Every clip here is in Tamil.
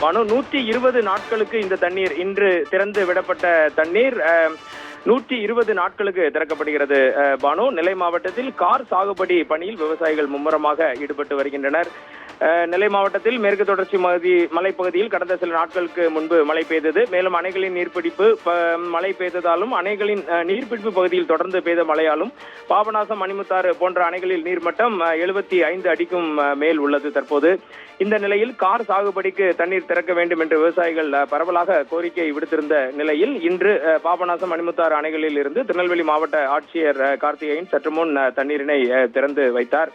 பானு 120 நாட்களுக்கு இந்த தண்ணீர் இன்று திறந்து விடப்பட்ட தண்ணீர் 120 நாட்களுக்கு திறக்கப்படுகிறது. பானு, நெல்லை மாவட்டத்தில் கார் சாகுபடி பணியில் விவசாயிகள் மும்முரமாக ஈடுபட்டு வருகின்றனர். நெல்லை மாவட்டத்தில் மேற்கு தொடர்ச்சி மலைப்பகுதியில் கடந்த சில நாட்களுக்கு முன்பு மழை பெய்தது. மேலும் அணைகளின் நீர்பிடிப்பு மழை பெய்ததாலும் அணைகளின் நீர்பிடிப்பு பகுதியில் தொடர்ந்து பெய்த மழையாலும் பாபநாசம், மணிமுத்தாறு போன்ற அணைகளில் நீர்மட்டம் 75 அடிக்கும் மேல் உள்ளது. தற்போது இந்த நிலையில் கார் சாகுபடிக்கு தண்ணீர் திறக்க வேண்டும் என்று விவசாயிகள் பரவலாக கோரிக்கை விடுத்திருந்த நிலையில் இன்று பாபநாசம், மணிமுத்தாறு அணைகளில் இருந்து திருநெல்வேலி மாவட்ட ஆட்சியர் கார்த்திகேயன் சற்று முன் தண்ணீரினை திறந்து வைத்தார்.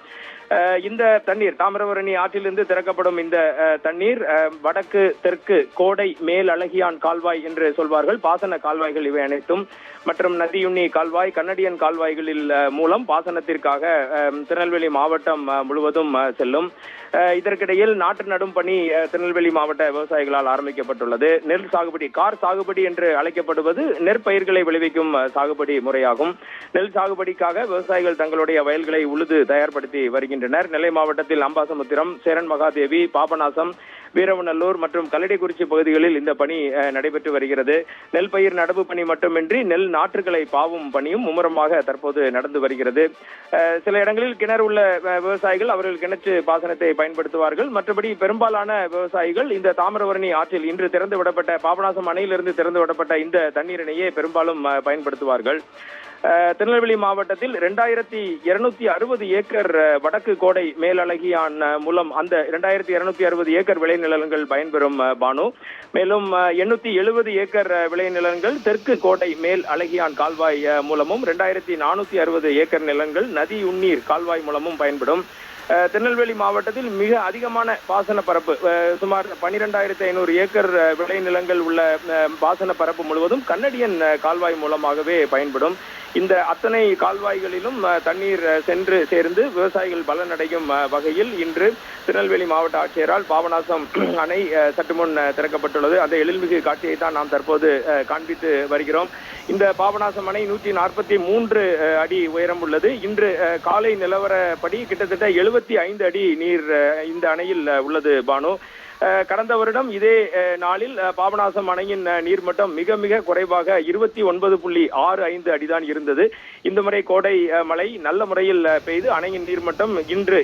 இந்த தண்ணீர் தாமிரபரணி ஆற்றிலிருந்து திறக்கப்படும் இந்த தண்ணீர் வடக்கு, தெற்கு, கோடை, மேல் அழகியான் கால்வாய் என்று சொல்வார்கள். பாசன கால்வாய்கள் இவை அனைத்தும் மற்றும் நதியுண்ணி கால்வாய், கண்ணடியன் கால்வாய்களில் மூலம் பாசனத்திற்காக திருநெல்வேலி மாவட்டம் முழுவதும் செல்லும். இதற்கிடையில் நாட்டு நடும் பணி திருநெல்வேலி மாவட்ட விவசாயிகளால் ஆரம்பிக்கப்பட்டுள்ளது. நெல் சாகுபடி, கார் சாகுபடி என்று அழைக்கப்படுவது நெற்பயிர்களை விளைவிக்கும் சாகுபடி முறையாகும். நெல் சாகுபடிக்காக விவசாயிகள் தங்களுடைய வயல்களை உழுது தயார்படுத்தி வருகின்றனர். நெல்லை மாவட்டத்தில் அம்பாசமுத்திரம், சேரன் மகாதேவி, பாபநாசம், வீரவநல்லூர் மற்றும் கல்லடைக்குறிச்சி பகுதிகளில் இந்த பணி நடைபெற்று வருகிறது. நெல் பயிர் நடவு பணி மட்டுமின்றி நெல் நாற்றுகளை பாவும் பணியும் மும்முரமாக தற்போது நடந்து வருகிறது. சில இடங்களில் கிணறு உள்ள விவசாயிகள் அவர்கள் கிணற்று பாசனத்தை பயன்படுத்துவார்கள். மற்றபடி பெரும்பாலான விவசாயிகள் இந்த தாமிரபரணி ஆற்றில் இன்று திறந்து விடப்பட்ட பாபநாசம் அணையிலிருந்து திறந்து விடப்பட்ட இந்த தண்ணீரினையே பெரும்பாலும் பயன்படுத்துவார்கள். திருநெல்வேலி மாவட்டத்தில் 2260 ஏக்கர் வடக்கு கோடை மேலழகியான் மூலம் அந்த 2260 ஏக்கர் விளைநிலங்கள் பயன்பெறும் பானு. மேலும் 870 ஏக்கர் விளைநிலங்கள் தெற்கு கோடை மேல் அழகியான் கால்வாய் மூலமும் 2460 ஏக்கர் நிலங்கள் நதி உண்ணீர் கால்வாய் மூலமும் பயன்படும். திருநெல்வேலி மாவட்டத்தில் மிக அதிகமான பாசன பரப்பு சுமார் 12,500 ஏக்கர் விளைநிலங்கள் உள்ள பாசன பரப்பு முழுவதும் கண்ணடியன் கால்வாய் மூலமாகவே பயன்படும். இந்த அத்தனை கால்வாய்களிலும் தண்ணீர் சென்று சேர்ந்து விவசாயிகள் பலனடையும் வகையில் இன்று திருநெல்வேலி மாவட்ட ஆட்சியரால் பாபநாசம் அணை சற்று முன் திறக்கப்பட்டுள்ளது. அந்த எழில்மிகு காட்சியை தான் நாம் தற்போது காண்பித்து வருகிறோம். இந்த பாபநாசம் அணை 143 அடி உயரம் உள்ளது. இன்று காலை நிலவரப்படி கிட்டத்தட்ட 75 அடி நீர் இந்த அணையில் உள்ளது பானு. கடந்த வருடம் இதே நாளில் பாபநாசம் அணையின் நீர்மட்டம் மிக மிக குறைவாக 29.65 அடிதான் இருந்தது. இந்த முறை கோடை மழை நல்ல முறையில் பெய்து அணையின் நீர்மட்டம் இன்று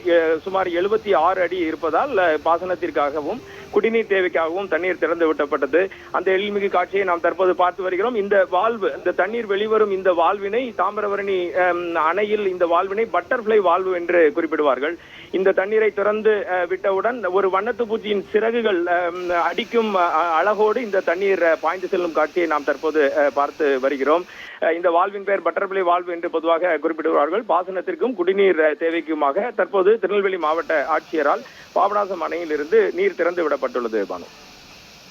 சுமார் 76 அடி இருப்பதால் பாசனத்திற்காகவும் குடிநீர் தேவைக்காகவும் தண்ணீர் திறந்து விட்டப்பட்டது. அந்த எழில்மிகு காட்சியை நாம் தற்போது பார்த்து வருகிறோம். இந்த வால்வு, இந்த தண்ணீர் வெளிவரும் இந்த வால்வினை தாமிரபரணி அணையில் இந்த வால்வினை பட்டர்ஃபிளை வால்வு என்று குறிப்பிடுவார்கள். இந்த தண்ணீரை திறந்து விட்டவுடன் ஒரு வண்ணத்து பூச்சியின் சிறகுகள் அடிக்கும் அழகோடு இந்த தண்ணீர் பாய்ந்து செல்லும் காட்சியை நாம் தற்போது பார்த்து வருகிறோம். இந்த வால்வின் பெயர் பட்டர்ஃபிளை வால்வு என்று பொதுவாக குறிப்பிடுவார்கள். பாசனத்திற்கும் குடிநீர் தேவைக்குமாக தற்போது திருநெல்வேலி மாவட்ட ஆட்சியரால் பாபநாசம் அணையில் இருந்து நீர் திறந்து விடப்பட்டுள்ளது பானு.